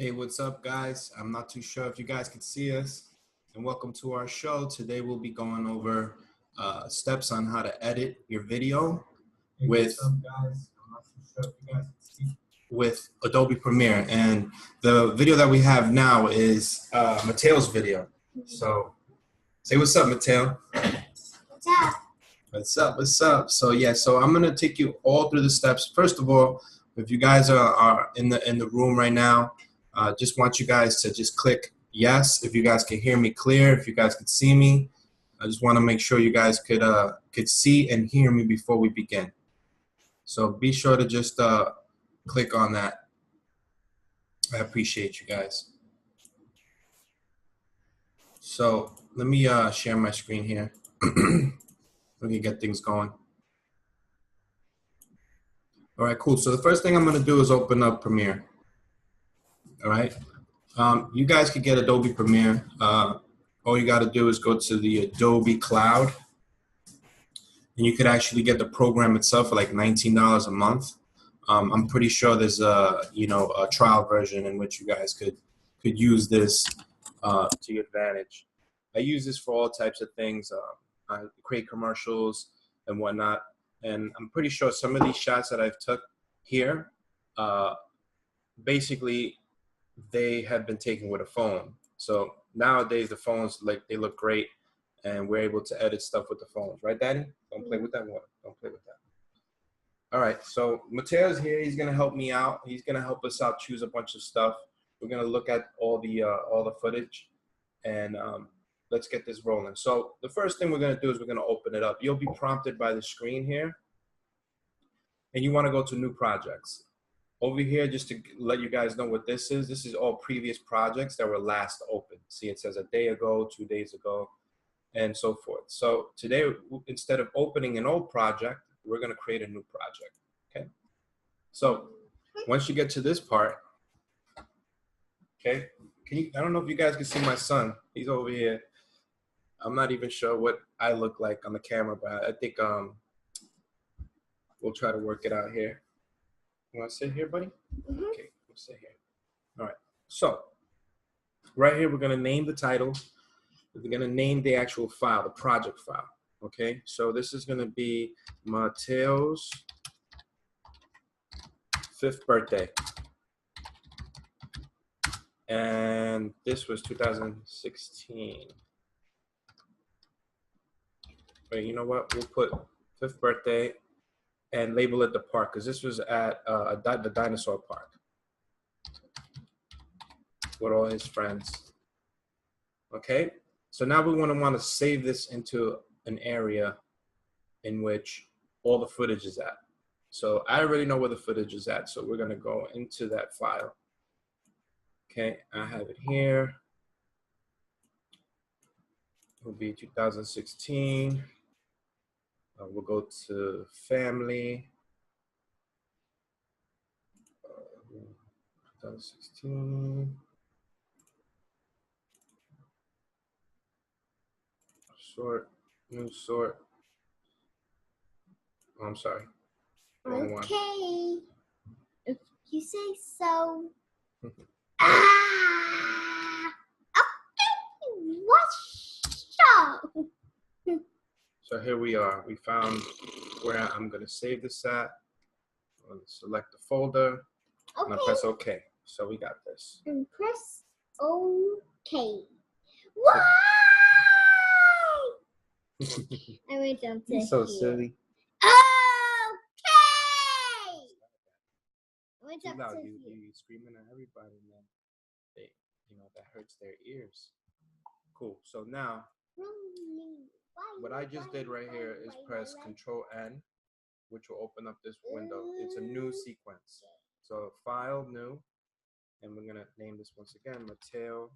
Hey, what's up, guys? I'm not too sure if you guys can see us, and welcome to our show. Today we'll be going over steps on how to edit your video with with Adobe Premiere. And the video that we have now is Mateo's video. So say what's up, Mateo. What's up? What's up? What's up? So yeah, so I'm gonna take you all through the steps. First of all, if you guys are in the room right now, just want you guys to just click yes if you guys can hear me clear, if you guys can see me. I just want to make sure you guys could see and hear me before we begin. So be sure to just click on that. I appreciate you guys. So let me share my screen here. Let me get things going. All right, cool. So the first thing I'm going to do is open up Premiere. All right. You guys could get Adobe Premiere. All you got to do is go to the Adobe Cloud, and you could actually get the program itself for like $19 a month. I'm pretty sure there's a trial version in which you guys could use this to your advantage. I use this for all types of things. I create commercials and whatnot, and I'm pretty sure some of these shots that I've took here, basically, they have been taken with a phone. So nowadays the phones, like, they look great, and we're able to edit stuff with the phones, right, Daddy? Don't play with that water. Don't play with that. All right, so Mateo's here. He's gonna help me out. He's gonna help us out, choose a bunch of stuff. We're gonna look at all the footage, and let's get this rolling. So the first thing we're gonna do is we're gonna open it up. You'll be prompted by the screen here, and you want to go to new projects. Over here, just to let you guys know what this is all previous projects that were last opened. See, it says a day ago, 2 days ago, and so forth. So today, instead of opening an old project, we're gonna create a new project, okay? So once you get to this part, okay, I don't know if you guys can see my son. He's over here. I'm not even sure what I look like on the camera, but I think we'll try to work it out here. You want to sit here, buddy? Okay, we'll sit here. All right. So right here, we're going to name the title. We're going to name the actual file, the project file. Okay. So this is going to be Mateo's 5th birthday. And this was 2016. Wait, you know what? We'll put 5th birthday and label it the park, because this was at the dinosaur park with all his friends. Okay, so now we want to save this into an area in which all the footage is at. So I already know where the footage is at, so we're going to go into that file. Okay, I have it here. It will be 2016. We'll go to family. 2016. Sort, new sort. Oh, I'm sorry. Wrong one. Okay. If you say so. Okay. What's up? So here we are. We found where I'm going to save this at. I'm going to select the folder. Okay. And I press OK. So we got this. And press OK. Why? I went down to You're so here. silly. Okay. I went Too up loud. to You here. screaming at everybody, man. They, that hurts their ears. Cool. So now, what I just did right here is press Control N, which will open up this window. It's a new sequence. So File, New, and we're gonna name this once again, Mateo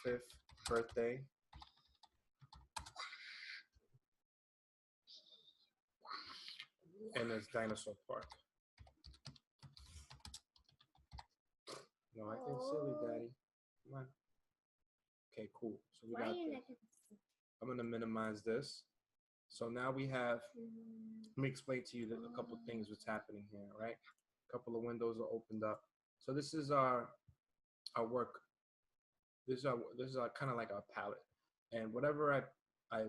5th birthday. And it's Dinosaur Park. No, I think silly, Daddy. Come on. Okay, cool. So we got this. I'm gonna minimize this. So now we have, let me explain to you a couple things what's happening here, right? A couple of windows are opened up. So this is our our work. This is kind of like our palette, and whatever I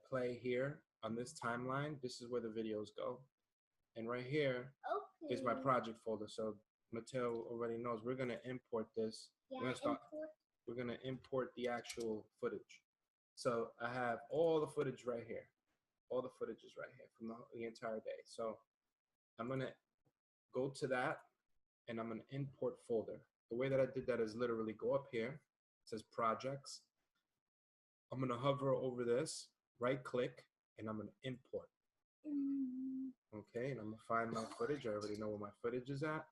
play here on this timeline, this is where the videos go, and right here is my Okay. project folder. So Mateo already knows we're gonna import this. Yeah, We're gonna start. import. We're gonna import the actual footage. So I have all the footage right here. All the footage is right here from the entire day. So I'm gonna go to that and I'm gonna import folder. The way that I did that is literally go up here. It says projects. I'm gonna hover over this, right click, and I'm gonna import. Okay, and I'm gonna find my footage. I already know where my footage is at.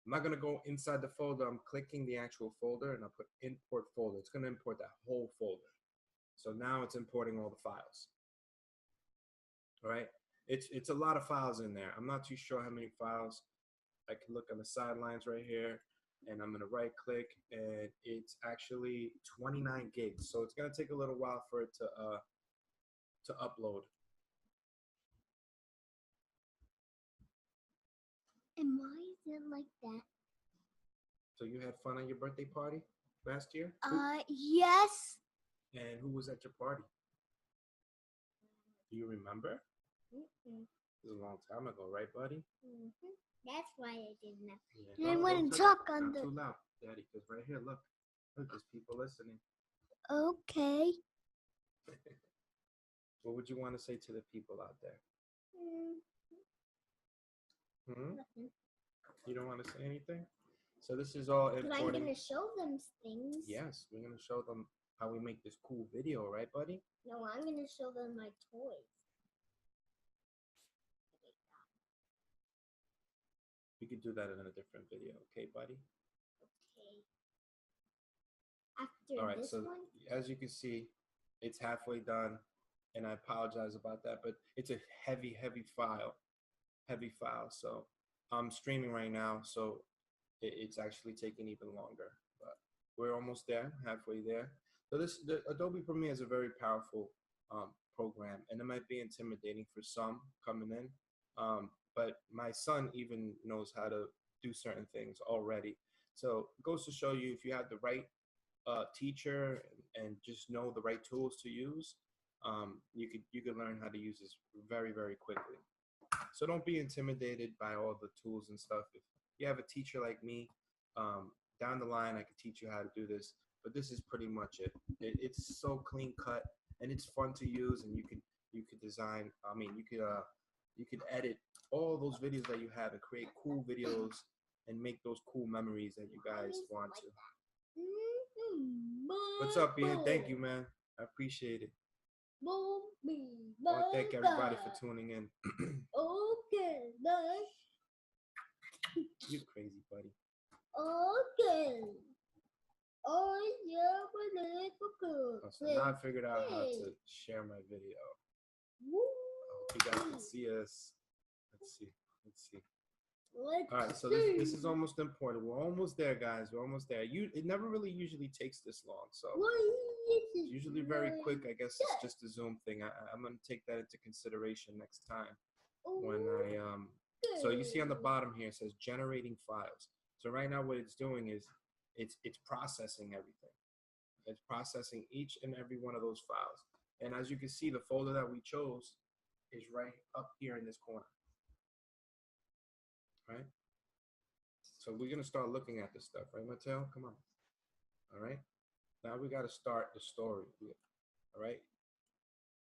I'm not gonna go inside the folder. I'm clicking the actual folder and I'll put import folder. It's gonna import that whole folder. So now it's importing all the files. All right, it's a lot of files in there. I'm not too sure how many files. I can look on the sidelines right here, and I'm gonna right click, and it's actually 29 gigs. So it's gonna take a little while for it to upload. And why is it like that? So you had fun at your birthday party last year? Yes. And who was at your party? Do you remember? Mm-mm. It was a long time ago, right, buddy? Mm-hmm. That's why I didn't know. Yeah. I Don't want to touch talk it. on Not the. too loud, Daddy, because right here, look, there's people listening. Okay. What would you want to say to the people out there? Nothing. You don't want to say anything? So this is all But I'm importing. gonna show them things. Yes, we're gonna show them how we make this cool video, right, buddy? No, I'm gonna show them my toys. We could do that in a different video, okay, buddy? Okay. After All right, this so one. as you can see, it's halfway done, and I apologize about that, but it's a heavy file. So I'm streaming right now, so it's actually taking even longer, but we're almost there, halfway there. So the Adobe Premiere is a very powerful program, and it might be intimidating for some coming in, but my son even knows how to do certain things already. So it goes to show you, if you have the right teacher and just know the right tools to use, you could learn how to use this very quickly. So don't be intimidated by all the tools and stuff. If you have a teacher like me, down the line I could teach you how to do this, but this is pretty much it. It's so clean cut and it's fun to use, and you could design. I mean, you could edit all those videos that you have and create cool videos and make those cool memories that you guys want to. What's up, Ian? Thank you, man. I appreciate it. I want to thank everybody for tuning in. Okay, bye. You're crazy, buddy. Okay. Oh, yeah, So now I figured out how to share my video. I hope you guys can see us. Let's see. All right, so this is almost important. We're almost there, guys. We're almost there. It never really usually takes this long, so it's usually very quick. I guess it's just a Zoom thing. I'm gonna take that into consideration next time when I So you see on the bottom here it says generating files. So right now what it's doing is it's processing everything. It's processing each and every one of those files. And as you can see, the folder that we chose is right up here in this corner. Right? So we're gonna start looking at this stuff, right, Mateo? Come on. All right. Now we got to start the story. All right.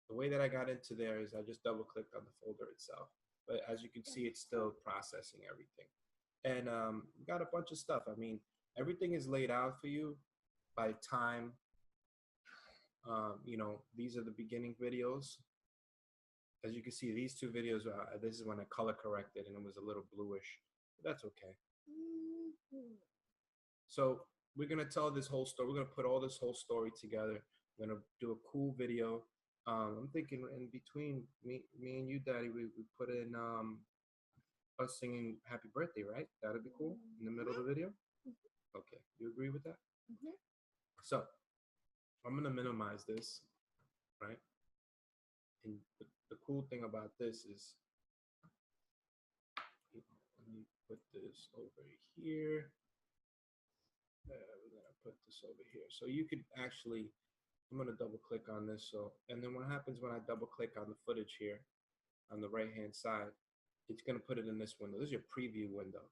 The way that I got into there is I just double clicked on the folder itself. But as you can see, it's still processing everything. And we got a bunch of stuff. I mean, everything is laid out for you by time. You know, these are the beginning videos. As you can see, these two videos, this is when I color corrected and it was a little bluish. But that's okay. So we're going to tell this whole story. We're going to put all this whole story together. We're going to do a cool video. I'm thinking in between me and you, Daddy, we put in us singing happy birthday, right? That'd be cool in the middle of the video. Okay, you agree with that? So I'm going to minimize this, right? And the cool thing about this is, let me put this over here. put this over here. So you could actually, I'm gonna double click on this. So, and then what happens when I double click on the footage here on the right hand side, it's gonna put it in this window. This is your preview window.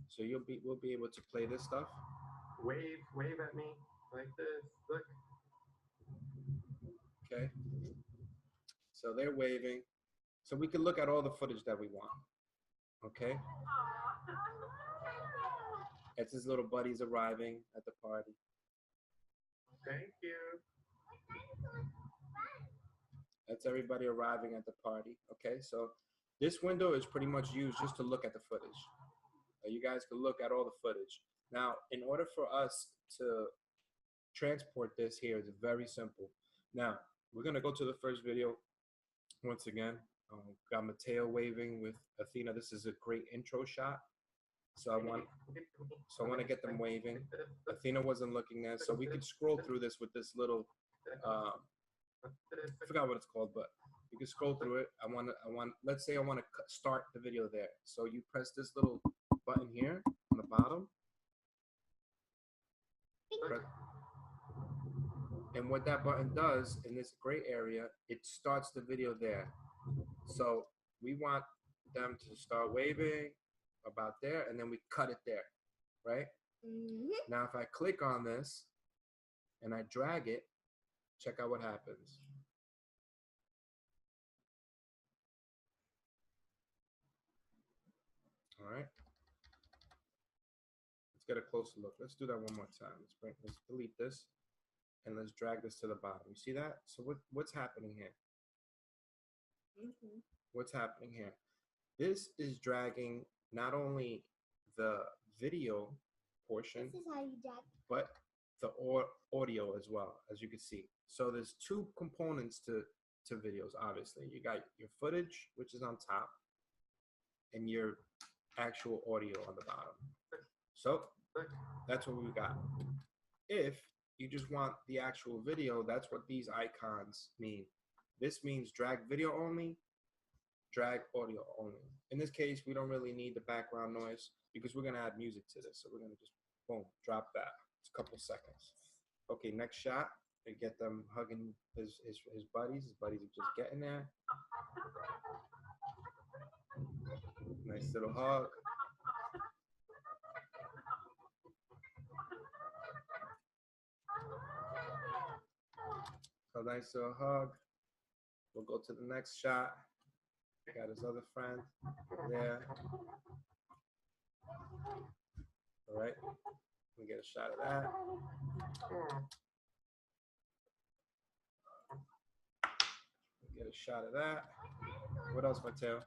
So we'll be able to play this stuff. Wave at me like this. Look. Okay. So they're waving. So we can look at all the footage that we want. Okay. It's his little buddies arriving at the party. Thank you. That's everybody arriving at the party. Okay, so this window is pretty much used just to look at the footage. You guys can look at all the footage. Now, in order for us to transport this here, it's very simple. Now, we're gonna go to the first video once again. Got Mateo waving with Athena. This is a great intro shot. So I want to get them waving. Athena wasn't looking there, so we could scroll through this with this little. I forgot what it's called, but you can scroll through it. Let's say I want to start the video there. So you press this little button here on the bottom. And what that button does in this gray area, it starts the video there. So we want them to start waving about there, and then we cut it there, right? Now, if I click on this and I drag it, check out what happens. All right. Let's get a closer look. Let's do that one more time. Let's delete this and let's drag this to the bottom. You see that? So what's happening here? What's happening here? This is dragging not only the video portion, This is how you drag. but the audio as well, as you can see. So there's two components to videos, obviously. You got your footage, which is on top, and your actual audio on the bottom. So that's what we got. If you just want the actual video, that's what these icons mean. This means drag video only, drag audio only. In this case, we don't really need the background noise because we're gonna add music to this. So we're gonna just, boom, drop that. It's a couple seconds. Okay, next shot, we get them hugging his buddies. His buddies are just getting there. Nice little hug. So nice little hug. We'll go to the next shot. Got his other friend there. All right, we get a shot of that. We get a shot of that. What else, Mateo?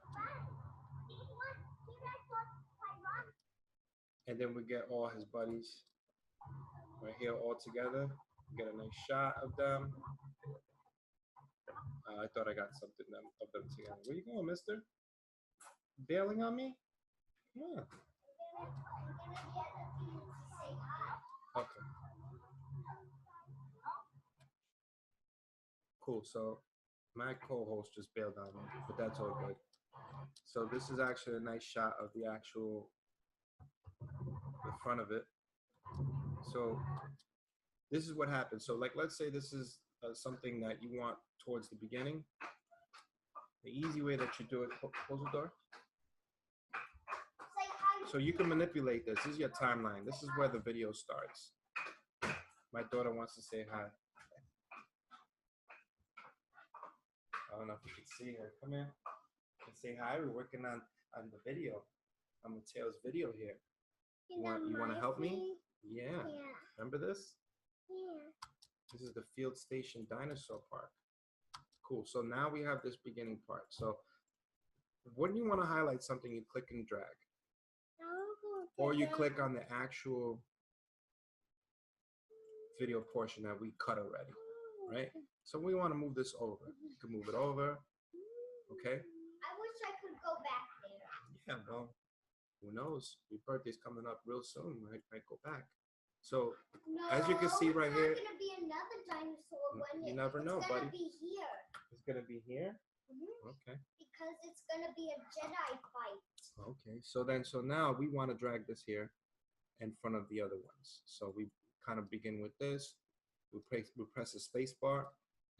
And then we get all his buddies right here all together. Get a nice shot of them. I thought I got something of them together. Where you going, mister? Bailing on me? Yeah. Okay. Cool. So my co-host just bailed on me, but that's all good. So this is actually a nice shot of the front of it. So this is what happens. So like, let's say this is something that you want towards the beginning. The easy way that you do it, close the door. So you can manipulate this. This is your timeline. This is where the video starts. My daughter wants to say hi. I don't know if you can see her. Come here. You can say hi. We're working on the video. On Mateo's video here. You want to help me? Yeah. Remember this? Yeah. This is the Field Station Dinosaur Park. Cool. So now we have this beginning part. So when you want to highlight something, you click and drag. Or you click on the actual video portion that we cut already, right? So we want to move this over. You can move it over, okay? I wish I could go back there. Yeah, well, who knows? Your birthday's coming up real soon. Might go back. So No, as you can see right here, it's not gonna be another dinosaur when you never know, it's buddy. gonna be here. It's gonna be here. Okay. Because it's gonna be a Jedi fight. Okay. So now we want to drag this here in front of the other ones. So we kind of begin with this. We press the space bar,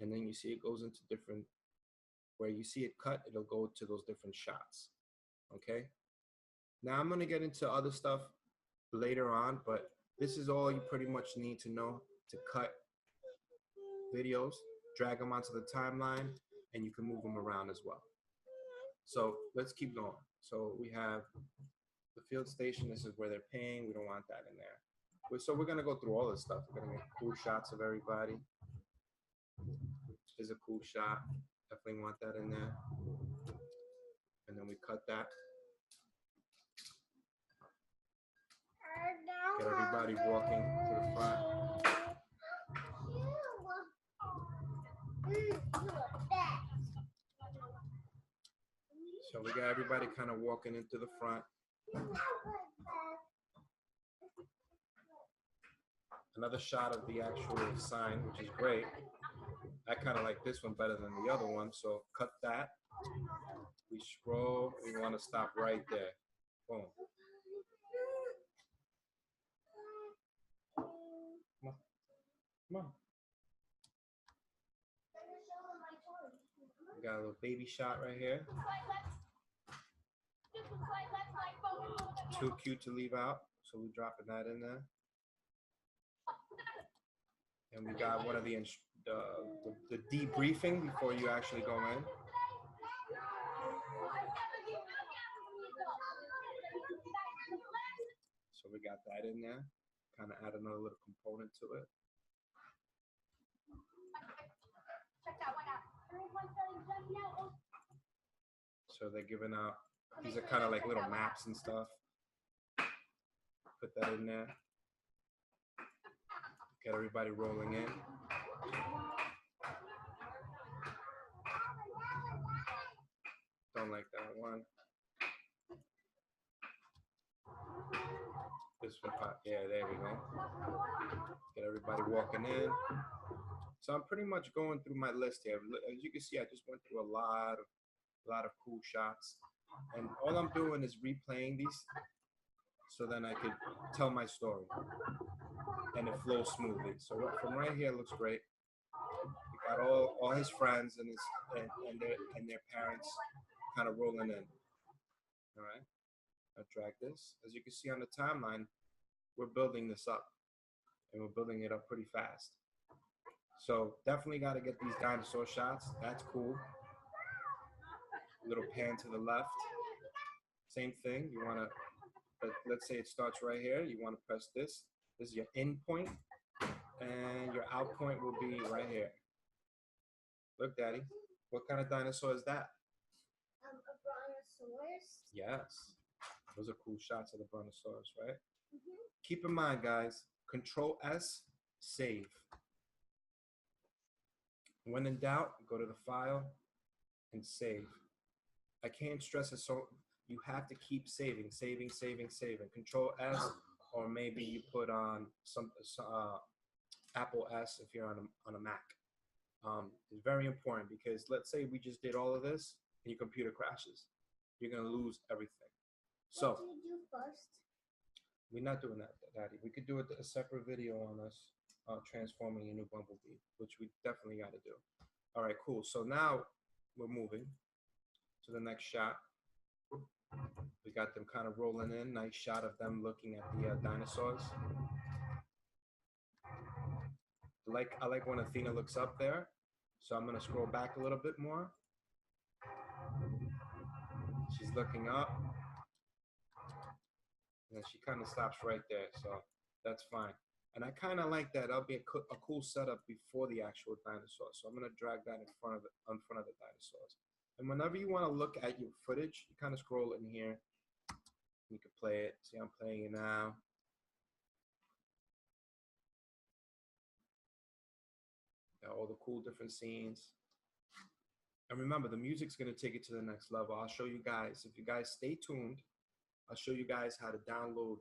and then you see it goes into different, where you see it cut, it'll go to those different shots. Okay. Now I'm going to get into other stuff later on, but this is all you pretty much need to know to cut videos, drag them onto the timeline, and you can move them around as well. So let's keep going. So we have the field station. This is where they're paying. We don't want that in there. So we're going to go through all this stuff. We're going to get cool shots of everybody. This is a cool shot. Definitely want that in there. And then we cut that. Get everybody walking to the front. So we got everybody kind of walking into the front. Another shot of the actual sign, which is great. I kind of like this one better than the other one, so cut that. We scroll, we want to stop right there. Boom. Come on. Come on. We got a little baby shot right here. Too cute to leave out, so we're dropping that in there. And we got one of the debriefing before you actually go in. So we got that in there. Kind of add another little component to it. So they're giving out, these are kind of like little maps and stuff. Put that in there. Get everybody rolling in. Don't like that one. This one, yeah, there we go. Get everybody walking in. So I'm pretty much going through my list here. As you can see, I just went through a lot of cool shots, and all I'm doing is replaying these, so then I could tell my story, and it flows smoothly. So from right here, it looks great. We got all his friends and their parents kind of rolling in. All right. I drag this. As you can see on the timeline, we're building this up, and we're building it up pretty fast. So definitely got to get these dinosaur shots. That's cool. Little pan to the left. Same thing. You want to, let's say it starts right here. You want to press this. This is your in point, and your out point will be right here. Look, Daddy. What kind of dinosaur is that? A brontosaurus. Yes. Those are cool shots of the brontosaurus, right? Mm-hmm. Keep in mind, guys, Control S, save. When in doubt, go to the file and save. I can't stress it, so you have to keep saving. Control S, or maybe you put on some Apple S if you're on a Mac. It's very important, because let's say we just did all of this and your computer crashes. You're gonna lose everything. So what do you do first? we're not doing that, Daddy. We could do a separate video on us transforming your new Bumblebee, which we definitely got to do. All right, cool. So now we're moving to the next shot. We got them kind of rolling in. Nice shot of them looking at the dinosaurs. I like when Athena looks up there. So I'm gonna scroll back a little bit more. She's looking up. And she kind of stops right there, so that's fine. And I kind of like that. That'll be a cool setup before the actual dinosaur. So I'm gonna drag that in front of the dinosaurs. And whenever you want to look at your footage, you kind of scroll in here. You can play it. See, I'm playing it now. Got all the cool different scenes. And remember, the music's gonna take it to the next level. I'll show you guys. If you guys stay tuned, I'll show you guys how to download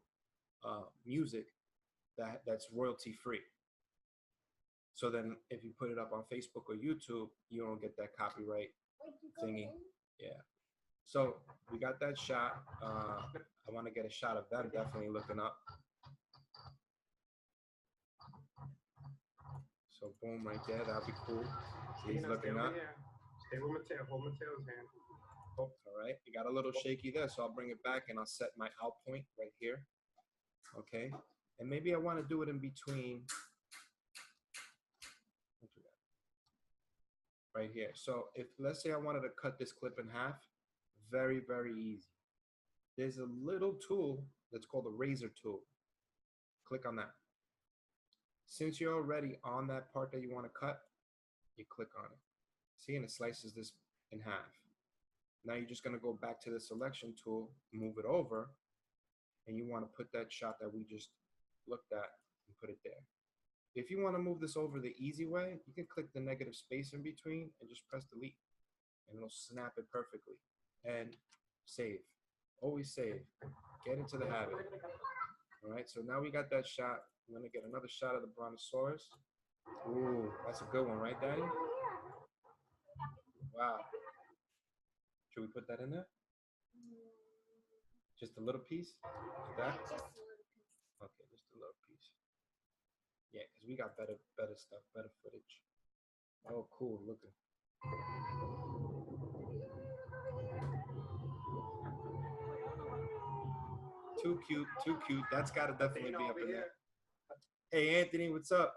music that's royalty free. So then if you put it up on Facebook or YouTube, you don't get that copyright thingy. Yeah. So we got that shot. I want to get a shot of them definitely looking up. So boom, right there. That'll be cool. See, he's Now looking stay up. over here. Stay with Mateo. Hold Mateo's hand. All right, you got a little shaky there, so I'll bring it back and I'll set my out point right here. Okay, and maybe I want to do it in between. Right here. So if let's say I wanted to cut this clip in half, very, very easy. There's a little tool that's called a razor tool. Click on that. Since you're already on that part that you want to cut, you click on it. See, and it slices this in half. Now you're just going to go back to the selection tool, move it over, and you want to put that shot that we just looked at and put it there. If you want to move this over the easy way, you can click the negative space in between and just press delete, and it'll snap it perfectly. And save. Always save. Get into the habit. All right, so now we got that shot. I'm going to get another shot of the brontosaurus. Ooh, that's a good one, right, Daddy? Wow. Should we put that in there? Just a little piece? Like that? Just a little piece. Okay, just a little piece. Yeah, because we got better stuff, better footage. Oh, cool. Look at. Too cute, too cute. That's got to definitely be up in there. Hey, Anthony, what's up?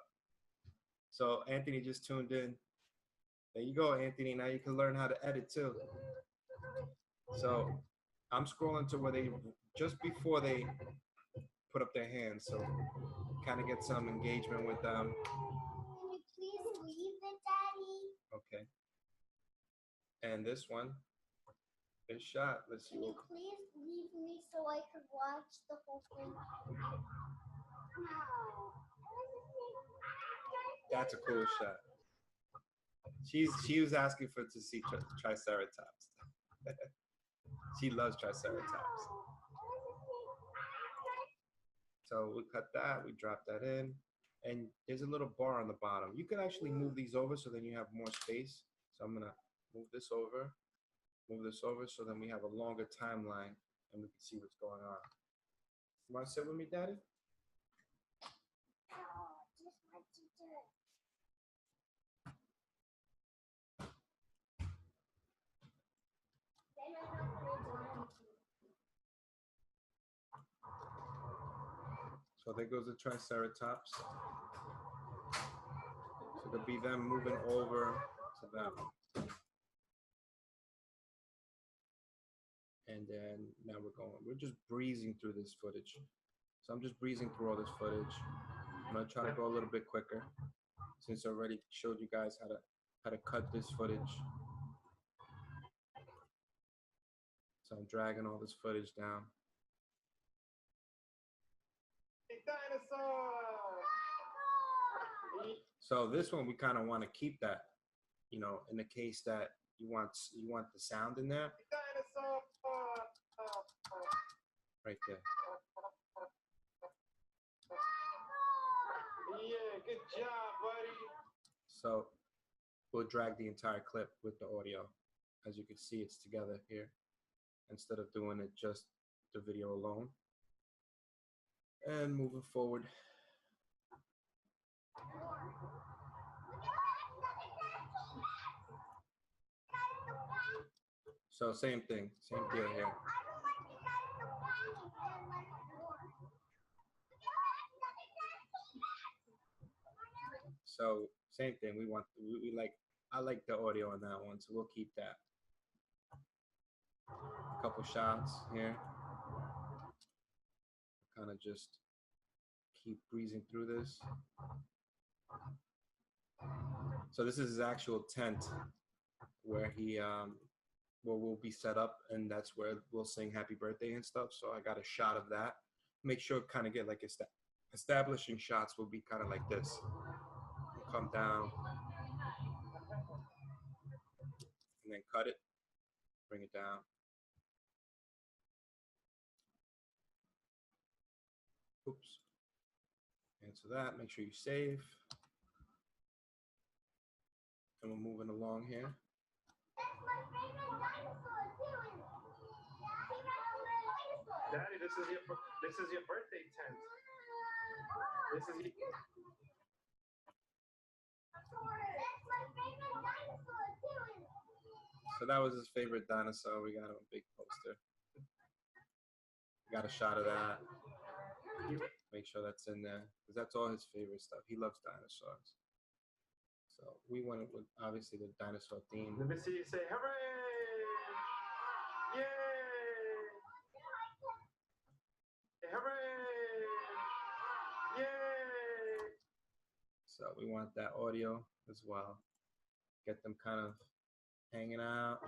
So Anthony just tuned in. There you go, Anthony. Now you can learn how to edit too. So I'm scrolling to where they, just before they put up their hands, so kind of get some engagement with them. Can you please leave it, Daddy? Okay. And this one, this shot. Let's see. Can you please leave me so I could watch the whole thing? That's a cool shot. She was asking to see Triceratops. She loves Triceratops. So we cut that, we drop that in, and there's a little bar on the bottom. You can actually move these over so then you have more space. So I'm gonna move this over, so then we have a longer timeline and we can see what's going on. You wanna sit with me, Daddy? Just my teacher. Then I'm not gonna do anything. So there goes the Triceratops. So it'll be them moving over to them. And then now we're just breezing through this footage. So I'm just breezing through all this footage. I'm gonna try to go a little bit quicker since I already showed you guys how to cut this footage. So I'm dragging all this footage down. So this one we kind of want to keep that, you know, in the case that you want the sound in there. Right there. Yeah, good job, buddy. So we'll drag the entire clip with the audio. As you can see, it's together here instead of doing it just the video alone. And moving forward. So same thing, same deal here. So same thing. I like the audio on that one, so we'll keep that. A couple shots here. Kind of just keep breezing through this. So this is his actual tent where we'll be set up, and that's where we'll sing happy birthday and stuff. So I got a shot of that. Make sure kind of get like establishing shots will be kind of like this. Come down and then cut it, bring it down. Oops. Answer that, make sure you save. And we're moving along here. Daddy, this is your birthday tent. This is That's my favorite dinosaur too. So that was his favorite dinosaur. We got him a big poster. Got a shot of that. Make sure that's in there because that's all his favorite stuff. He loves dinosaurs. So we went with obviously the dinosaur theme. Let me see you say hooray! Yay! Hooray! Yay! So we want that audio as well. Get them kind of hanging out.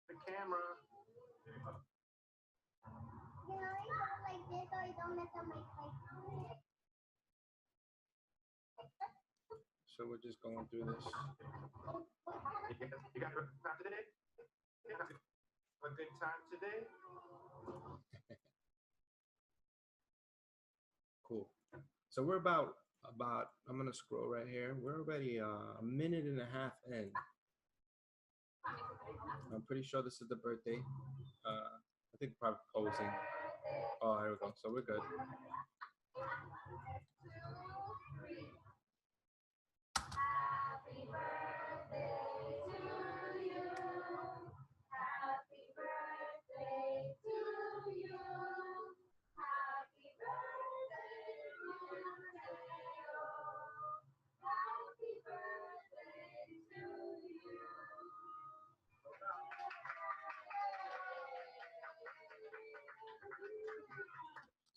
The camera. You know, you go like this or you don't mess up my face. So we're just going through this. You got a good time today? A good time today? Cool. So we're about I'm gonna scroll right here. We're already a minute and a half in. I'm pretty sure this is the birthday. I think probably posing. Oh, here we go. So we're good.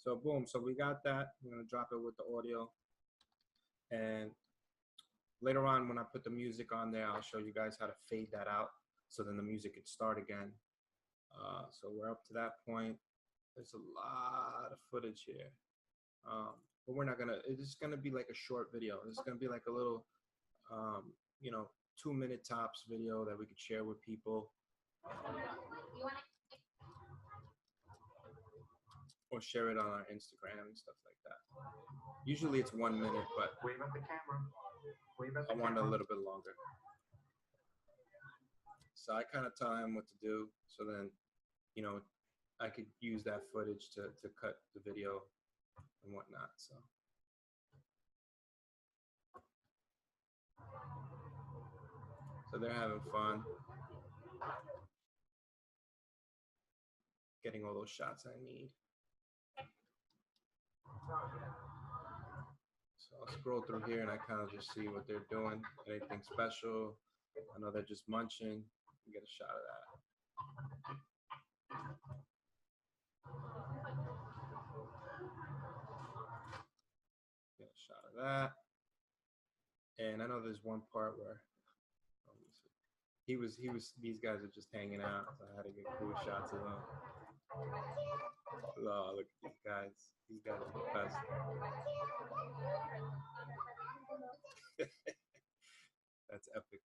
So boom, so we got that. I'm gonna drop it with the audio. And later on when I put the music on there, I'll show you guys how to fade that out so then the music could start again. So we're up to that point. There's a lot of footage here. But we're not gonna, it's gonna be like a short video. It's gonna be like a little, 2-minute tops video that we could share with people. Or share it on our Instagram and stuff like that. Usually it's 1 minute, but Wave at the camera. Wave at the I want it a camera. little bit longer. So I kind of tell him what to do. So then, I could use that footage to cut the video and whatnot. So they're having fun. Getting all those shots I need. So I'll scroll through here and I kind of just see what they're doing. Anything special? I know they're just munching. Get a shot of that. Get a shot of that. And I know there's one part where these guys are just hanging out, so I had to get cool shots of them. Oh, look at these guys. These guys are the best. That's epic.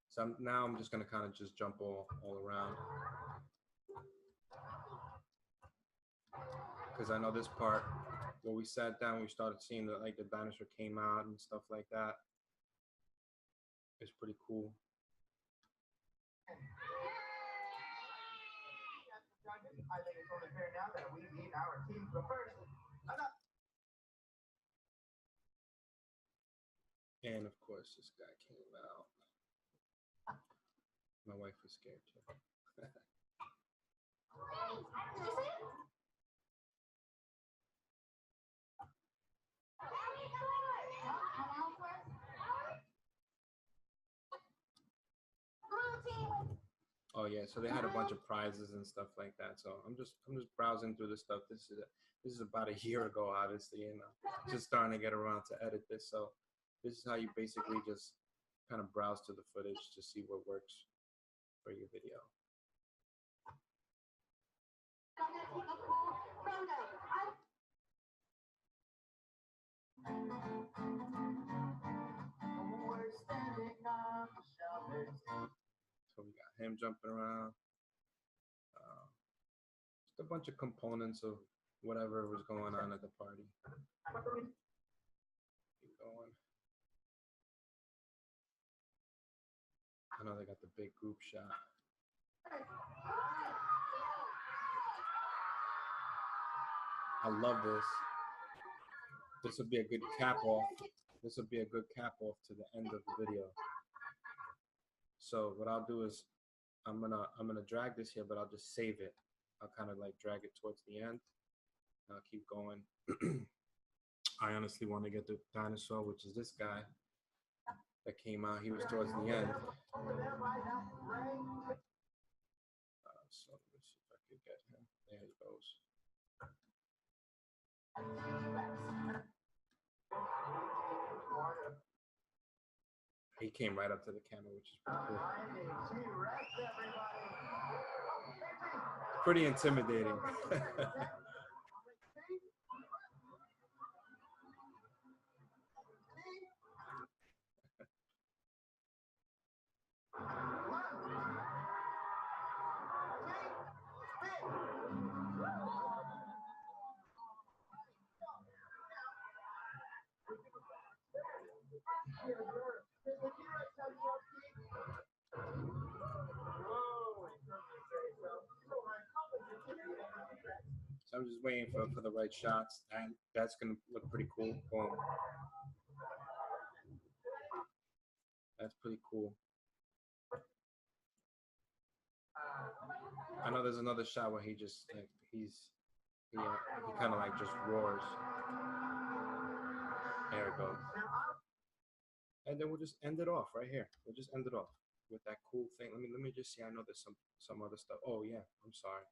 So now I'm just gonna kind of just jump all around. Because I know this part, where we sat down, we started seeing that like the dinosaur came out and stuff like that. It's pretty cool. I think it's only fair now that we meet our team first. And of course, this guy came out. My wife was scared too. Oh yeah, so they had a bunch of prizes and stuff like that. So I'm just browsing through the stuff. This is about a year ago, obviously, and just starting to get around to edit this. So this is how you basically just kind of browse to the footage to see what works for your video. So we got him jumping around. Just a bunch of components of whatever was going on at the party. Keep going. I know they got the big group shot. I love this. This will be a good cap off. This will be a good cap off to the end of the video. So what I'll do is I'm gonna drag this here, but I'll just save it. I'll kind of like drag it towards the end. I'll keep going. I honestly want to get the dinosaur, which is this guy that came out. He was towards the end. So let me see if I can get him. There he goes. He came right up to the camera, which is pretty cool. Pretty intimidating. So I'm just waiting for the right shots, and that's gonna look pretty cool. Boom. That's pretty cool. I know there's another shot where he just like he kind of like just roars. There it goes. And then we'll just end it off right here. We'll just end it off with that cool thing. Let me just see. I know there's some other stuff. Oh yeah, I'm sorry.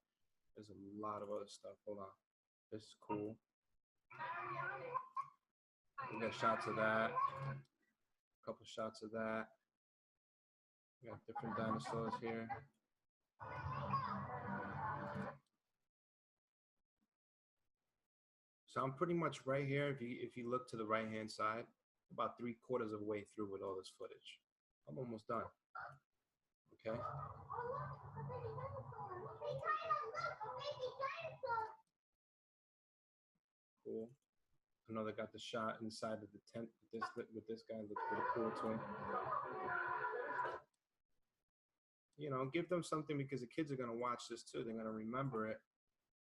There's a lot of other stuff. Hold on. This is cool. We got shots of that. A couple shots of that. We got different dinosaurs here. So I'm pretty much right here. If you look to the right hand side, about 3/4 of the way through with all this footage. I'm almost done. Okay. Cool. I know they got the shot inside of the tent with this guy. Looks pretty cool too. You know, give them something because the kids are gonna watch this too. They're gonna remember it.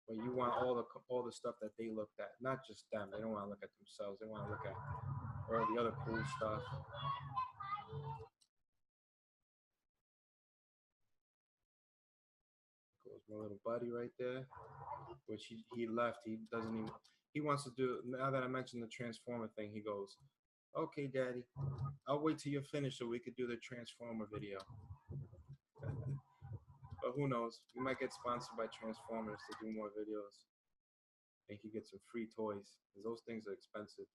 But you want all the stuff that they looked at, not just them. They don't want to look at themselves. They want to look at all the other cool stuff. Goes my little buddy right there, which he left. He doesn't even. He wants to do. Now that I mentioned the Transformer thing, he goes, "Okay, Daddy, I'll wait till you're finished so we could do the Transformer video." But who knows? We might get sponsored by Transformers to do more videos. And he gets some free toys because those things are expensive.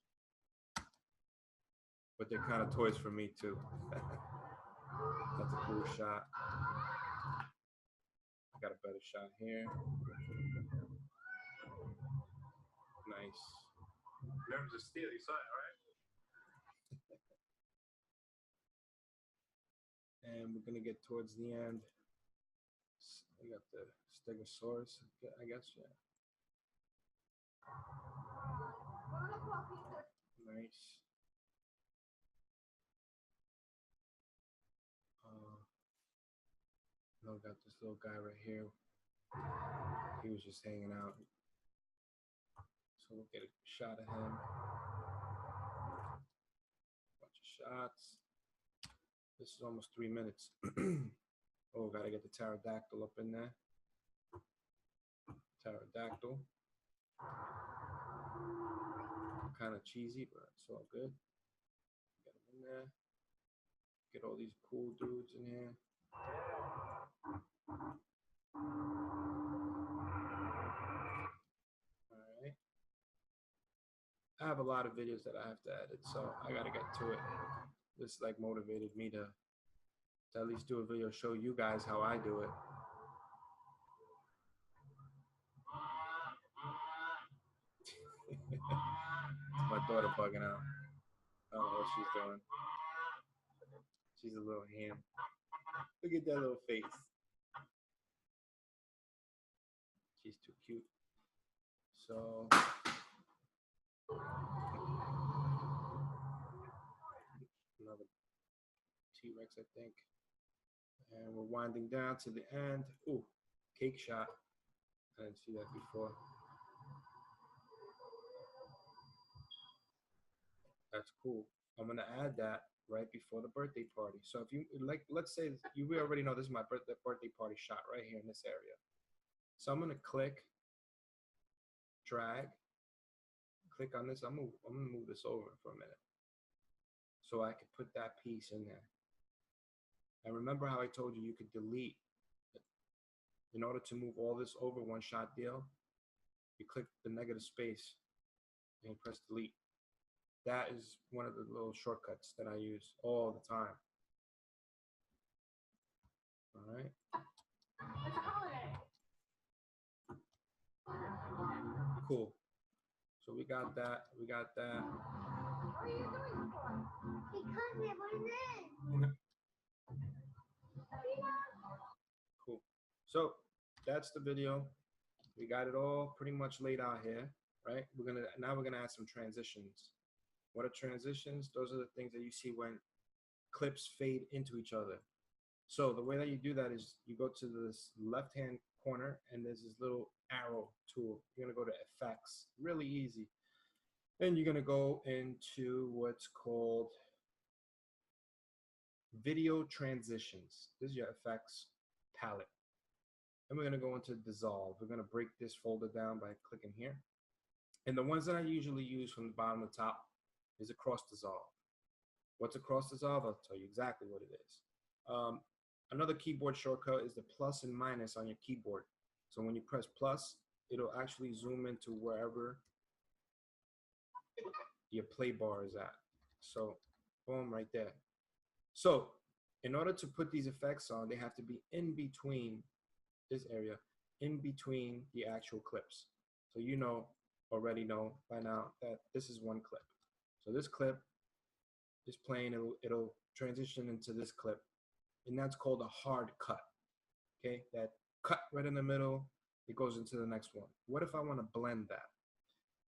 But they're kind of toys for me too. That's a cool shot. I got a better shot here. Nice. Remember to steal, you saw it, right? And we're gonna get towards the end. We got the Stegosaurus, I guess, yeah. Nice. Now we got this little guy right here. He was just hanging out. So we'll get a shot of him. Bunch of shots. This is almost 3 minutes. Oh, gotta get the pterodactyl up in there. Pterodactyl. Kind of cheesy, but it's all good. Get them in there. Get all these cool dudes in here. Alright. I have a lot of videos that I have to edit, so I gotta get to it. This like motivated me to at least do a video, show you guys how I do it. It's my daughter bugging out. I don't know what she's doing. She's a little ham. Look at that little face. She's too cute. So another T-Rex, I think. And we're winding down to the end. Ooh, cake shot. I didn't see that before. That's cool. I'm gonna add that right before the birthday party. So if you like, let's say we already know this is my birthday party shot right here in this area. So I'm gonna click, drag, click on this. I'm gonna move this over for a minute so I can put that piece in there. And remember how I told you could delete. In order to move all this over, one shot deal, you click the negative space and you press delete. That is one of the little shortcuts that I use all the time. All right. It's a holiday. Cool. So we got that. We got that. What are you doing for? Because it was in. Cool. So that's the video. We got it all pretty much laid out here, right? Now we're gonna add some transitions. What are transitions? Those are the things that you see when clips fade into each other. So the way that you do that is you go to this left-hand corner and there's this little arrow tool. You're gonna go to effects, really easy. And you're gonna go into what's called video transitions. This is your effects palette. And we're gonna go into dissolve. We're gonna break this folder down by clicking here. And the ones that I usually use from the bottom to top is a cross dissolve. What's a cross dissolve? I'll tell you exactly what it is. Another keyboard shortcut is the plus and minus on your keyboard. So when you press plus, it'll actually zoom into wherever your play bar is at. So boom, right there. So in order to put these effects on, they have to be in between this area, in between the actual clips. So you already know by now that this is one clip. So this clip is playing, it'll transition into this clip, and that's called a hard cut. Okay, that cut right in the middle, it goes into the next one. What if I want to blend that?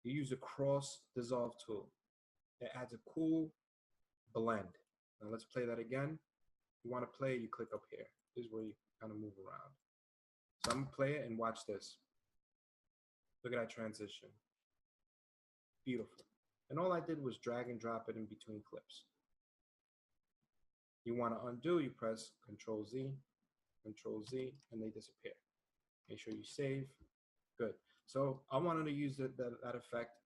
You use a cross dissolve tool. It adds a cool blend. Now let's play that again. You want to play, you click up here. This is where you kind of move around. So I'm gonna play it and watch this. Look at that transition. Beautiful. And all I did was drag and drop it in between clips. You want to undo, you press Control Z, and they disappear. Make sure you save. Good. So I wanted to use that effect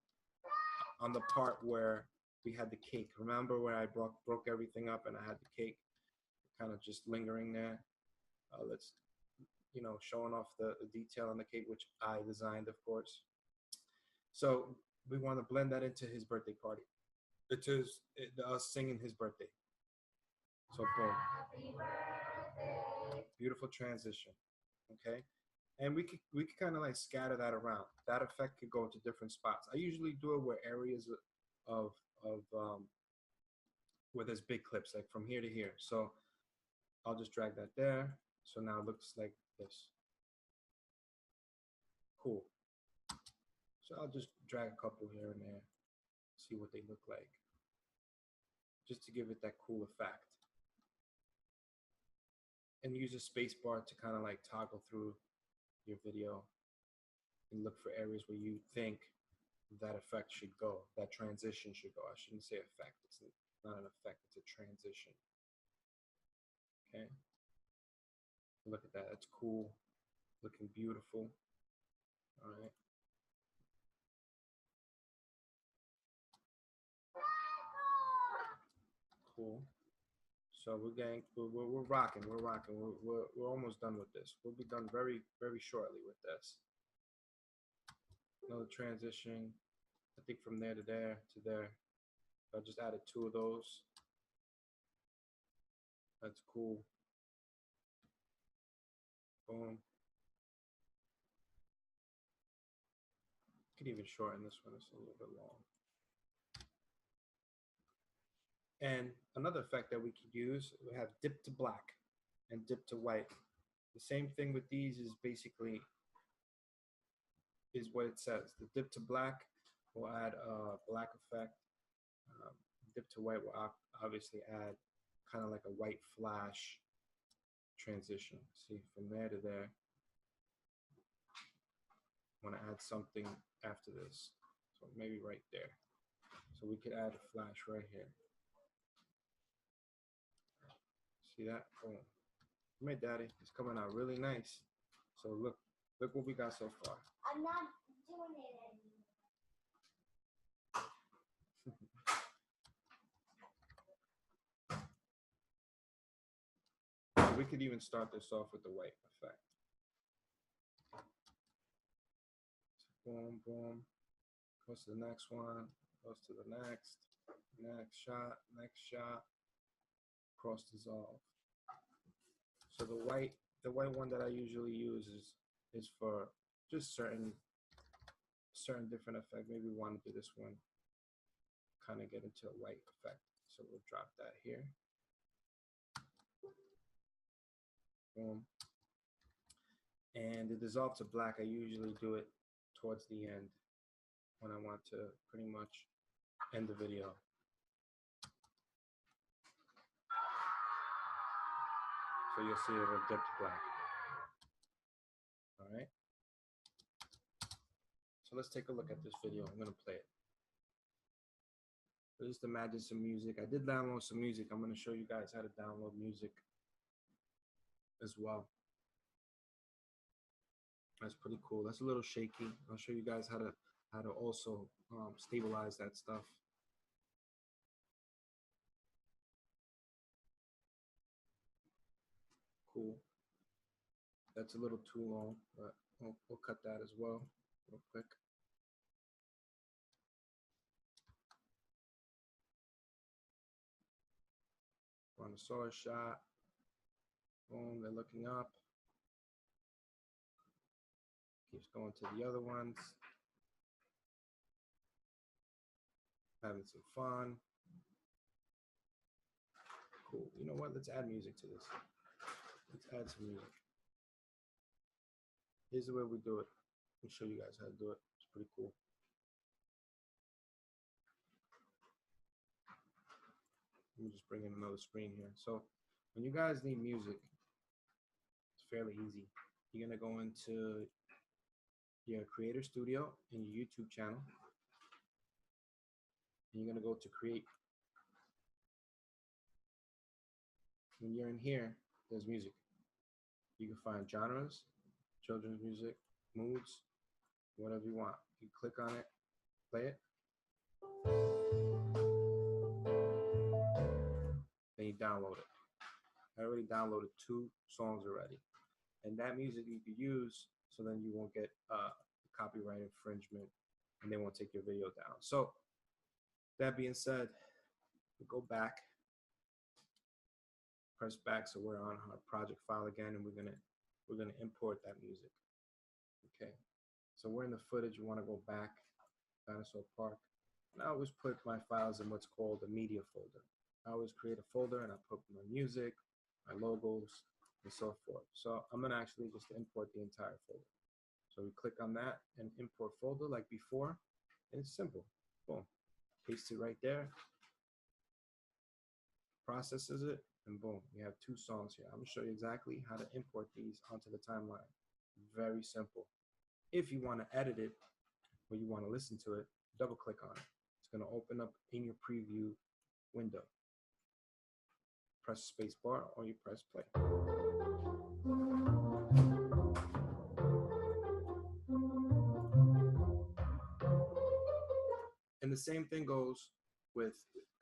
on the part where we had the cake. Remember where I broke everything up and I had the cake kind of just lingering there? Let's, showing off the detail on the cake, which I designed, of course. So we want to blend that into his birthday party. It is us singing his birthday. So boom. Happy birthday. Beautiful transition. Okay. And we could kind of like scatter that around. That effect could go into different spots. I usually do it where areas of where there's big clips, like from here to here. So I'll just drag that there. So now it looks like this. Cool. So I'll just drag a couple here and there, see what they look like, just to give it that cool effect. And use a space bar to kind of like toggle through your video and look for areas where you think that effect should go, that transition should go. I shouldn't say effect, it's not an effect, it's a transition. Okay, look at that, that's cool, looking beautiful. All right. Cool. So we're rocking. We're almost done with this. We'll be done very, very shortly with this. Another transition, I think from there to there to there. I just added 2 of those. That's cool. Boom. Could even shorten this one. It's a little bit long. And another effect that we could use, we have dip to black and dip to white. The same thing with these is basically is what it says. The dip to black will add a black effect. Dip to white will obviously add kind of like a white flash transition. See, from there to there. I want to add something after this. So maybe right there. So we could add a flash right here. See that? Boom. Come here, Daddy. It's coming out really nice. So look what we got so far. I'm not doing it anymore. We could even start this off with the white effect. So boom, boom. Goes to the next one. Goes to the next. Next shot. Cross dissolve. So the white one that I usually use is for just certain different effect. Maybe we want to do this one, kind of get into a white effect. So we'll drop that here. Boom. And the dissolve to black, I usually do it towards the end when I want to pretty much end the video. So you'll see it'll dip to black. All right. So let's take a look at this video. I'm gonna play it. So just imagine some music. I did download some music. I'm gonna show you guys how to download music as well. That's pretty cool. That's a little shaky. I'll show you guys how to also stabilize that stuff. Cool. That's a little too long, but we'll cut that as well real quick. Brontosaurus shot. Boom, they're looking up. Keeps going to the other ones. Having some fun. Cool. You know what? Let's add music to this. Let's add some music. Here's the way we do it. Let me show you guys how to do it. It's pretty cool. Let me just bring in another screen here. So when you guys need music, it's fairly easy. You're gonna go into your Creator Studio in your YouTube channel. And you're gonna go to create. When you're in here, there's music. You can find genres, children's music, moods, whatever you want. You click on it, play it. Then you download it. I already downloaded 2 songs already. And that music you could use so then you won't get copyright infringement and they won't take your video down. So that being said, we go back, press back, so we're on our project file again, and we're gonna import that music. Okay, so we're in the footage. You want to go back, Dinosaur Park, and I always put my files in what's called a media folder. I always create a folder and I put my music, my logos, and so forth. So I'm gonna actually just import the entire folder. So we click on that and import folder like before, and it's simple. Boom, paste it right there, processes it, and boom, we have 2 songs here. I'm gonna show you exactly how to import these onto the timeline. Very simple. If you want to edit it or you want to listen to it, double click on it. It's gonna open up in your preview window. Press space bar or you press play. And the same thing goes with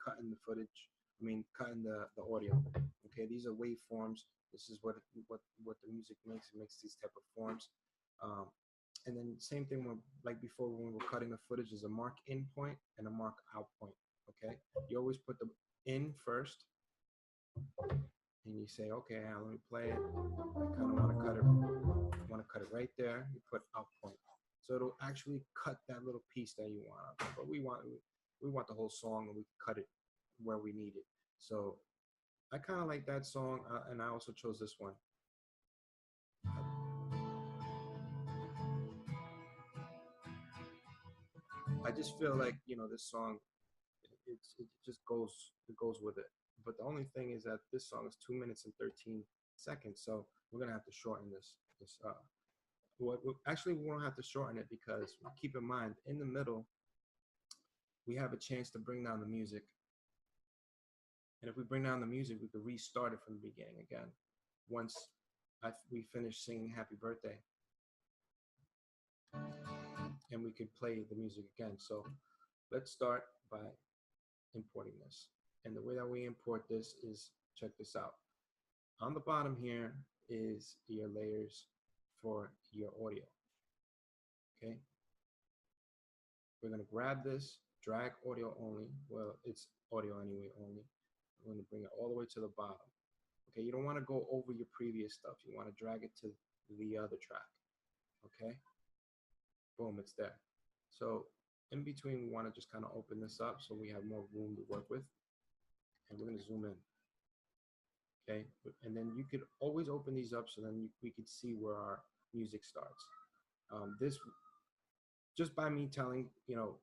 cutting the footage. I mean, cutting the audio. Okay, these are waveforms. This is what the music makes. It makes these type of forms. And then same thing when, like before, when we're cutting the footage, there's a mark in point and a mark out point. Okay, you always put the in first, and you say, okay, now let me play it. I kind of want to cut it right there. You put out point, so it'll actually cut that little piece that you want. But we want the whole song, and we cut it where we need it. So I kind of like that song, and I also chose this one. I just feel like, you know, this song, it just goes with it. But the only thing is that this song is 2 minutes and 13 seconds, so we're gonna have to shorten this. Actually, we won't have to shorten it because keep in mind, in the middle, we have a chance to bring down the music. And if we bring down the music, we could restart it from the beginning again. Once we finish singing happy birthday. And we could play the music again. So let's start by importing this. And the way that we import this is, check this out. On the bottom here is your layers for your audio. Okay. We're going to grab this, drag audio only. Well, it's audio anyway only. We're going to bring it all the way to the bottom. Okay, you don't want to go over your previous stuff. You want to drag it to the other track. Okay. Boom, it's there. So in between, we want to just kind of open this up so we have more room to work with. And we're going to zoom in. Okay, and then you could always open these up so then we could see where our music starts. This, just by me telling, you know,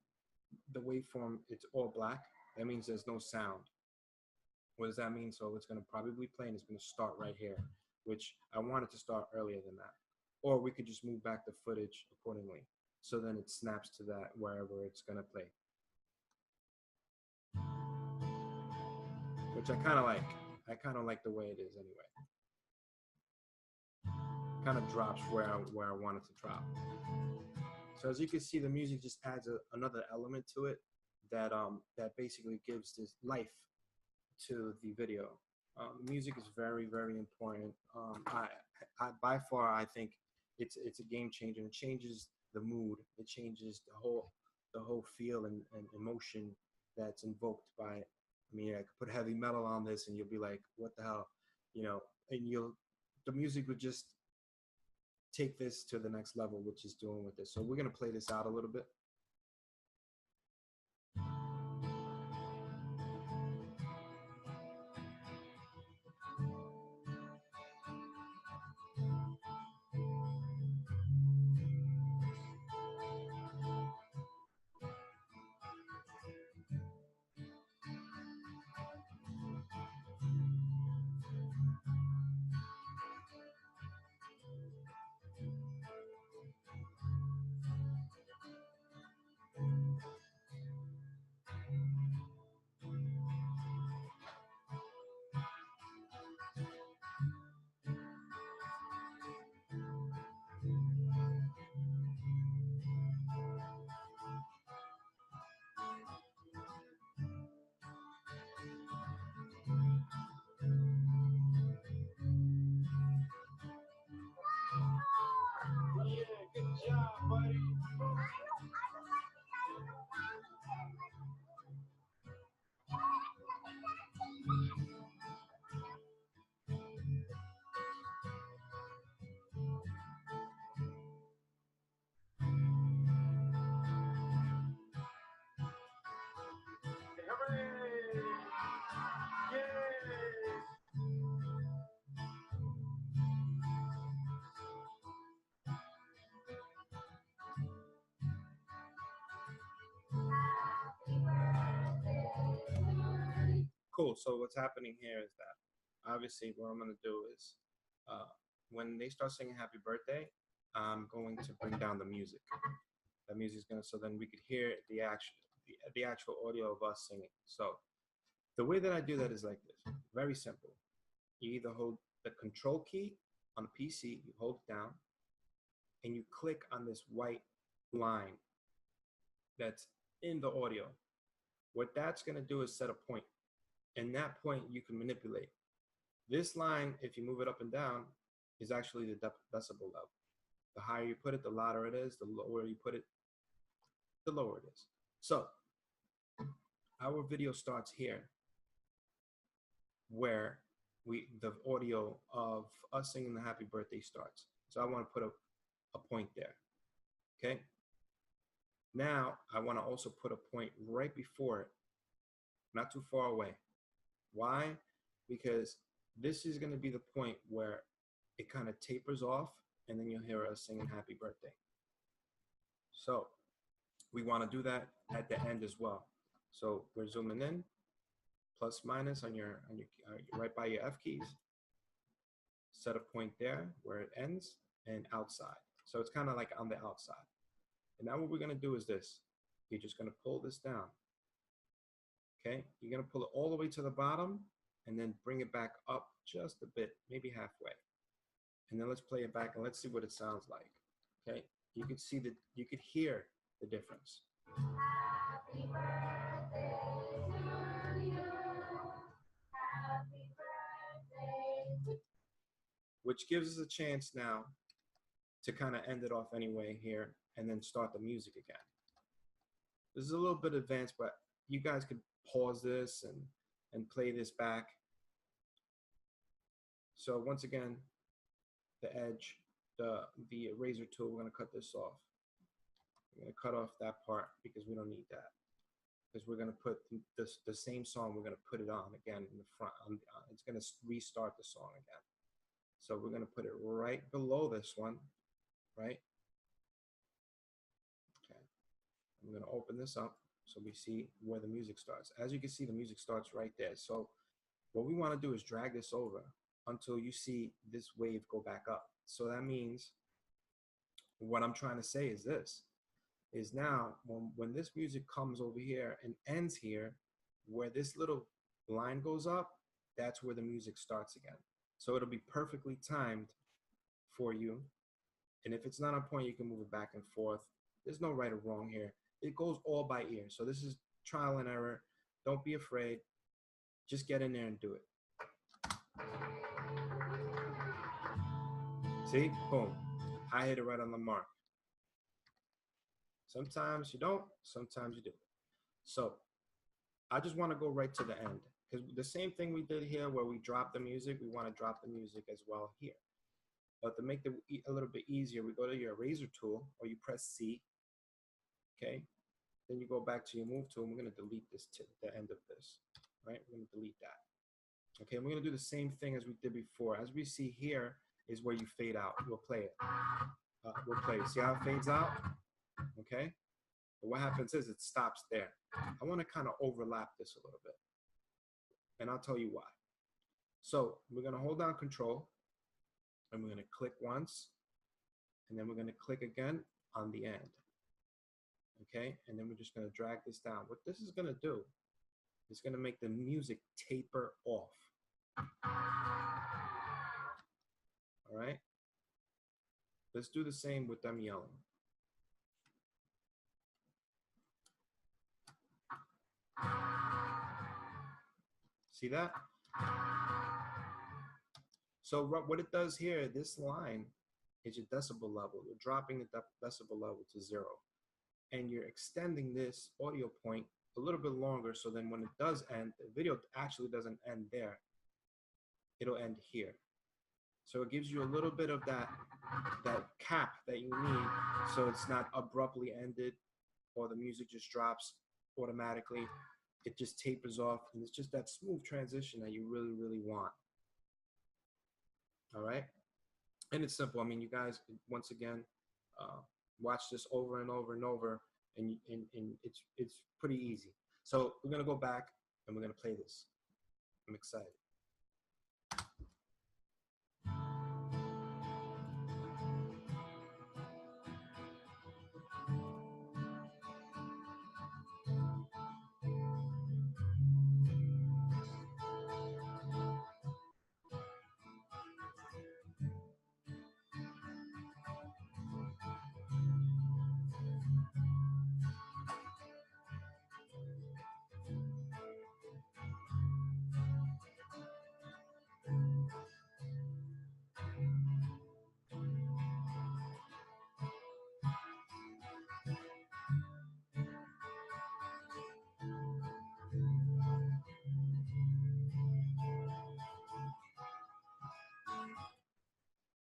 the waveform, it's all black. That means there's no sound. What does that mean? So it's going to probably play and it's going to start right here, which I want it to start earlier than that. Or we could just move back the footage accordingly. So then it snaps to that wherever it's going to play. Which I kind of like. I kind of like the way it is anyway. Kind of drops where I want it to drop. So as you can see, the music just adds another element to it that that basically gives this life to the video. The music is very, very important. I by far, I think it's a game changer. It changes the mood. It changes the whole feel and emotion that's invoked by it. I mean, I could put heavy metal on this, and you'll be like, "What the hell," you know? And the music would just take this to the next level, which is doing with this. So we're gonna play this out a little bit. Cool. So what's happening here is that obviously what I'm going to do is when they start singing happy birthday, I'm going to bring down the music. That music is going to, so then we could hear the actual audio of us singing. So the way that I do that is like this. Very simple. You either hold the control key on the PC, you hold it down, and you click on this white line that's in the audio. What that's going to do is set a point. And that point you can manipulate. This line, if you move it up and down, is actually the decibel level. The higher you put it, the louder it is. The lower you put it, the lower it is. So our video starts here, where the audio of us singing the happy birthday starts. So I want to put a point there. Okay. Now I want to also put a point right before it, not too far away. Why? Because this is going to be the point where it kind of tapers off, and then you'll hear us singing happy birthday. So we want to do that at the end as well. So we're zooming in, plus minus on your right by your F keys. Set a point there where it ends, and outside. So it's kind of like on the outside. And now what we're going to do is this. You're just going to pull this down. Okay, you're gonna pull it all the way to the bottom and then bring it back up just a bit, maybe halfway. And then let's play it back and let's see what it sounds like. Okay, you could see that, you could hear the difference. Happy birthday to you. Happy birthday. Which gives us a chance now to kind of end it off anyway here and then start the music again. This is a little bit advanced, but you guys could pause this and play this back. So once again, the edge, the eraser tool, we're gonna cut this off. We're gonna cut off that part because we don't need that. Because we're gonna put the same song, we're gonna put it on again in the front. It's gonna restart the song again. So we're gonna put it right below this one, right? Okay. I'm gonna open this up so we see where the music starts. As you can see, the music starts right there. So what we wanna do is drag this over until you see this wave go back up. So that means, what I'm trying to say is this, is now when this music comes over here and ends here, where this little line goes up, that's where the music starts again. So it'll be perfectly timed for you. And if it's not on point, you can move it back and forth. There's no right or wrong here. It goes all by ear. So this is trial and error. Don't be afraid. Just get in there and do it. See, boom. I hit it right on the mark. Sometimes you don't, sometimes you do. So I just want to go right to the end, because the same thing we did here where we dropped the music, we want to drop the music as well here. But to make it a little bit easier, we go to your eraser tool, or you press C, okay? Then you go back to your move tool, and we're going to delete this to the end of this, right? We're going to delete that. Okay, and we're going to do the same thing as we did before. As we see here is where you fade out. We'll play it. We'll play it. See how it fades out? Okay? But what happens is it stops there. I want to kind of overlap this a little bit. And I'll tell you why. So we're going to hold down Control, and we're going to click once, and then we're going to click again on the end. Okay? And then we're just going to drag this down. What this is going to do is going to make the music taper off. All right? Let's do the same with them yelling. See that? So what it does here, this line is your decibel level. You're dropping the decibel level to 0. And you're extending this audio point a little bit longer, so then when it does end, the video actually doesn't end there. It'll end here. So it gives you a little bit of that cap that you need, so it's not abruptly ended or the music just drops automatically. It just tapers off, and it's just that smooth transition that you really, really want. All right? And it's simple. I mean, you guys, once again, watch this over and over and over, and it's pretty easy. So we're going to go back, and we're going to play this. I'm excited.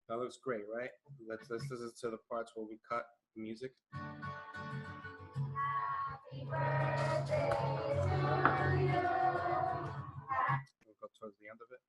That looks great, right? Let's listen to the parts where we cut the music. Happy birthday to you. We'll go towards the end of it.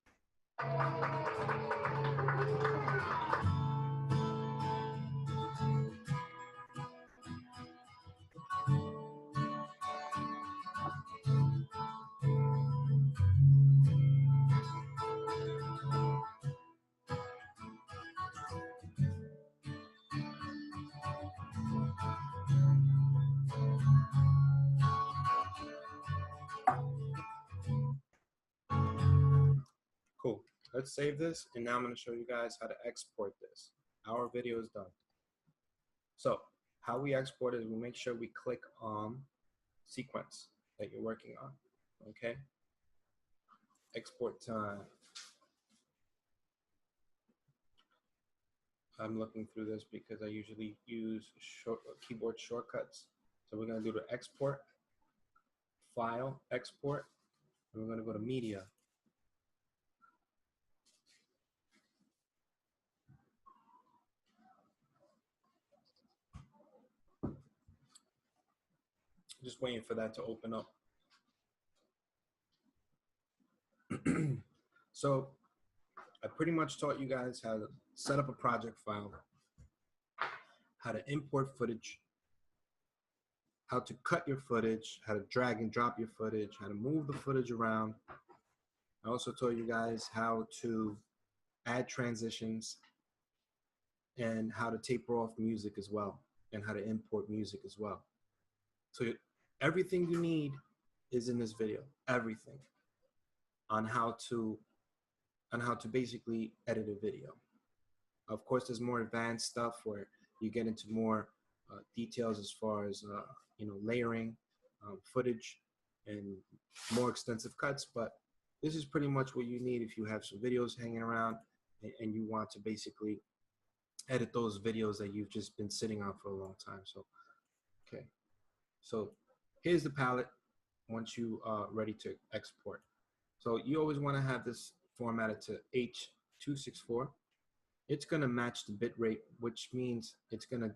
let's save this, and now I'm going to show you guys how to export this. Our video is done. So how we export is we make sure we click on sequence that you're working on. Okay, export time. I'm looking through this because I usually use keyboard shortcuts. So we're going to do the export, file, export, and we're going to go to media. Just waiting for that to open up. So I pretty much taught you guys how to set up a project file, how to import footage, how to cut your footage, how to drag and drop your footage, how to move the footage around. I also taught you guys how to add transitions and how to taper off music as well, and how to import music as well. So everything you need is in this video, everything on how to basically edit a video. Of course, there's more advanced stuff where you get into more details as far as layering footage and more extensive cuts, but this is pretty much what you need if you have some videos hanging around and you want to basically edit those videos that you've just been sitting on for a long time. So okay, so here's the palette once you are ready to export. So you always want to have this formatted to H.264. It's going to match the bit rate, which means it's going to,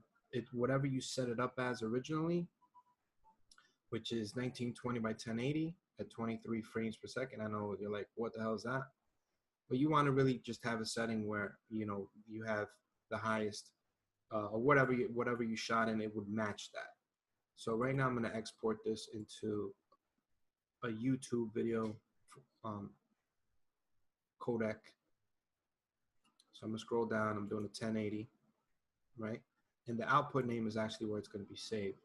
whatever you set it up as originally, which is 1920 by 1080 at 23 frames per second. I know you're like, what the hell is that? But you want to really just have a setting where, you have the highest, or whatever you shot in, it would match that. So right now I'm going to export this into a YouTube video codec. So I'm going to scroll down. I'm doing a 1080, right? And the output name is actually where it's going to be saved.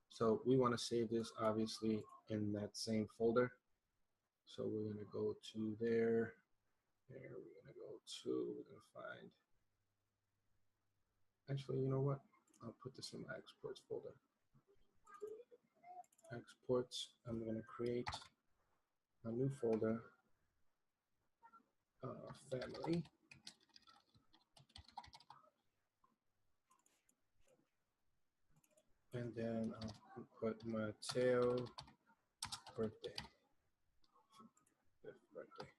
So we want to save this obviously in that same folder. So we're going to go to there. We're going to go to, we're going to find, actually, you know what? I'll put this in my exports folder. Exports, I'm going to create a new folder, family. And then I'll put Mateo birthday. 5th birthday.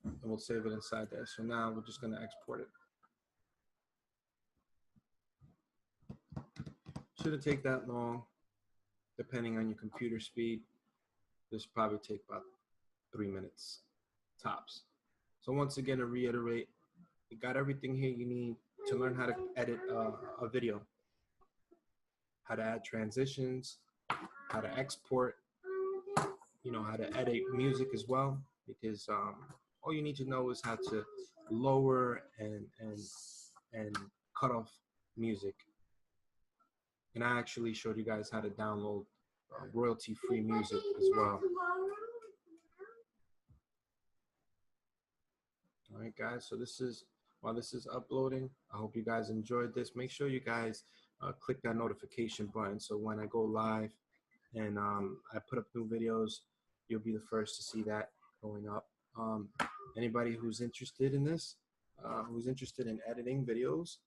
And we'll save it inside there. So now we're just going to export it. Shouldn't take that long, depending on your computer speed. This probably take about 3 minutes tops. So once again, to reiterate, you got everything here you need to learn how to edit a video, how to add transitions, how to export, how to edit music as well, because all you need to know is how to lower and cut off music. And I actually showed you guys how to download royalty-free music as well. All right, guys, so while this is uploading, I hope you guys enjoyed this. Make sure you guys click that notification button so when I go live and I put up new videos, you'll be the first to see that going up. Anybody who's interested in this, who's interested in editing videos,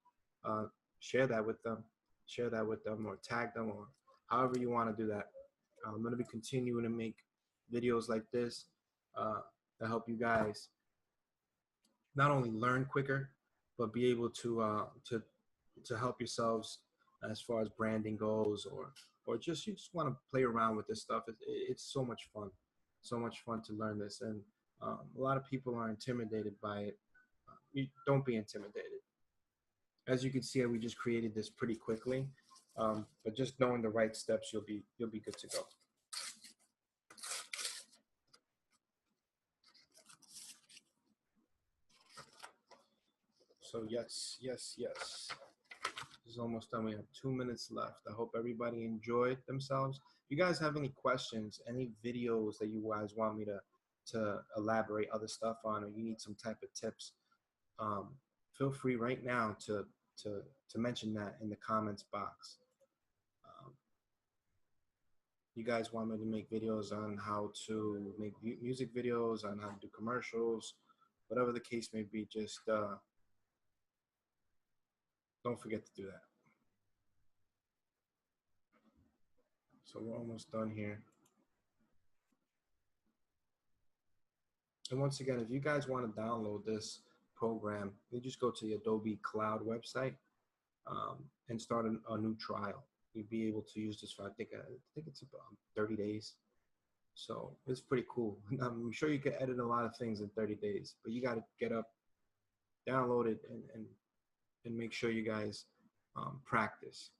share that with them. Share that with them or tag them or however you want to do that. I'm going to be continuing to make videos like this to help you guys not only learn quicker, but be able to help yourselves as far as branding goes, or just you just want to play around with this stuff. It's so much fun to learn this, and a lot of people are intimidated by it. Don't be intimidated. As you can see, we just created this pretty quickly, but just knowing the right steps, you'll be good to go. So yes. This is almost done. We have 2 minutes left. I hope everybody enjoyed themselves. If you guys have any questions, any videos that you guys want me to to elaborate other stuff on, or you need some type of tips, feel free right now to mention that in the comments box. You guys want me to make videos on how to make music videos, on how to do commercials, whatever the case may be, just don't forget to do that. So we're almost done here. And once again, if you guys want to download this program, you just go to the Adobe Cloud website and start a new trial. You'll be able to use this for, I think it's about 30 days. So it's pretty cool. I'm sure you can edit a lot of things in 30 days, but you got to get up, download it, and make sure you guys practice.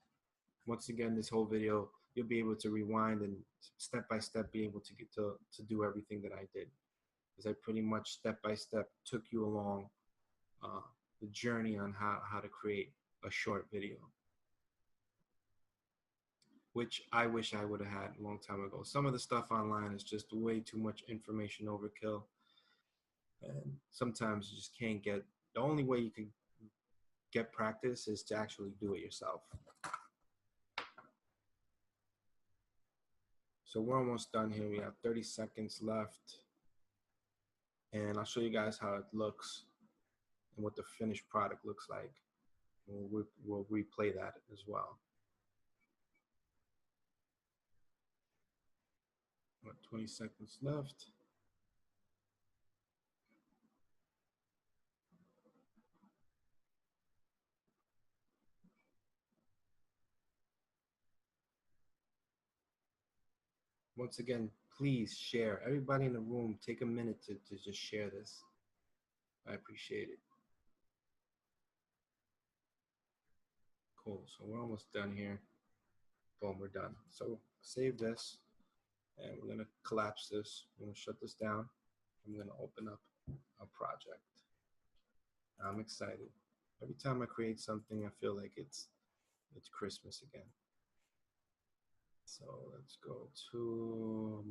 Once again, this whole video, you'll be able to rewind and step by step be able to get to do everything that I did. Because I pretty much step by step took you along the journey on how to create a short video, which I wish I would have had a long time ago. Some of the stuff online is just way too much information overkill, and sometimes you just can't get. The only way you can get practice is to actually do it yourself. So we're almost done here. We have 30 seconds left. And I'll show you guys how it looks and what the finished product looks like. We'll replay that as well. What, 20 seconds left. Once again, please share. Everybody in the room, take a minute to just share this. I appreciate it. Cool, so we're almost done here. Boom, we're done. So save this, and we're gonna collapse this. I'm gonna shut this down. I'm gonna open up a project. I'm excited. Every time I create something, I feel like it's Christmas again. So let's go to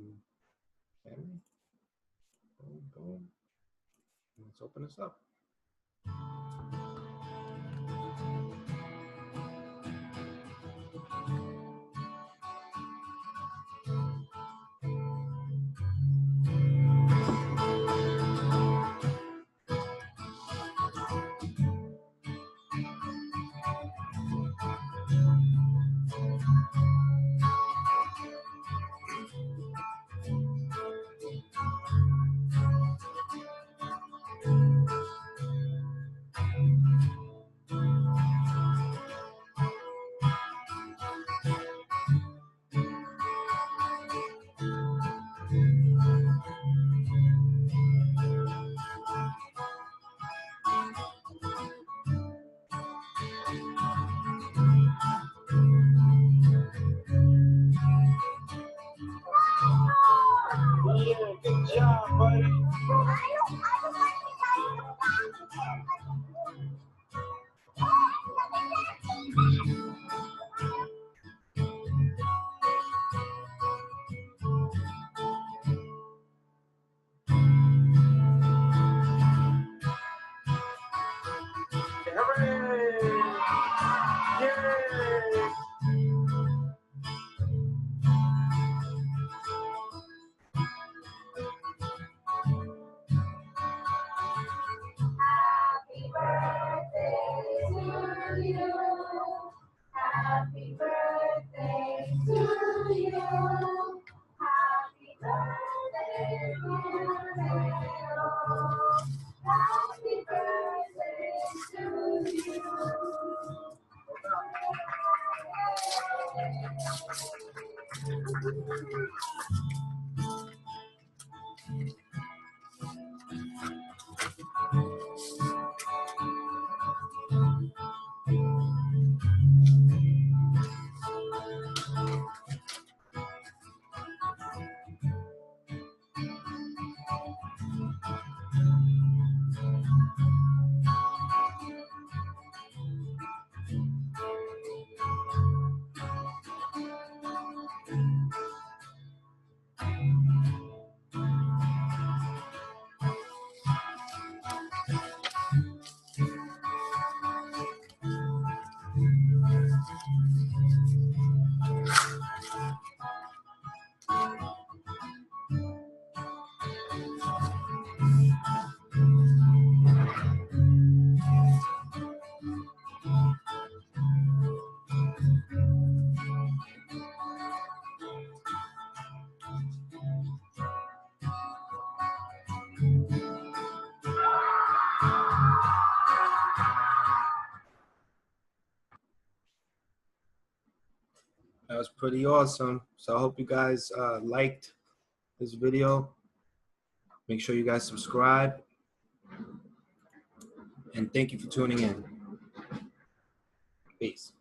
family. Boom, boom. Let's open this up. Yeah, good job, buddy. Hooray! Yay! Happy birthday to you. Happy birthday to you. Happy birthday, dear Leo. Happy birthday to you. That was pretty awesome. So I hope you guys liked this video. Make sure you guys subscribe. And thank you for tuning in. Peace.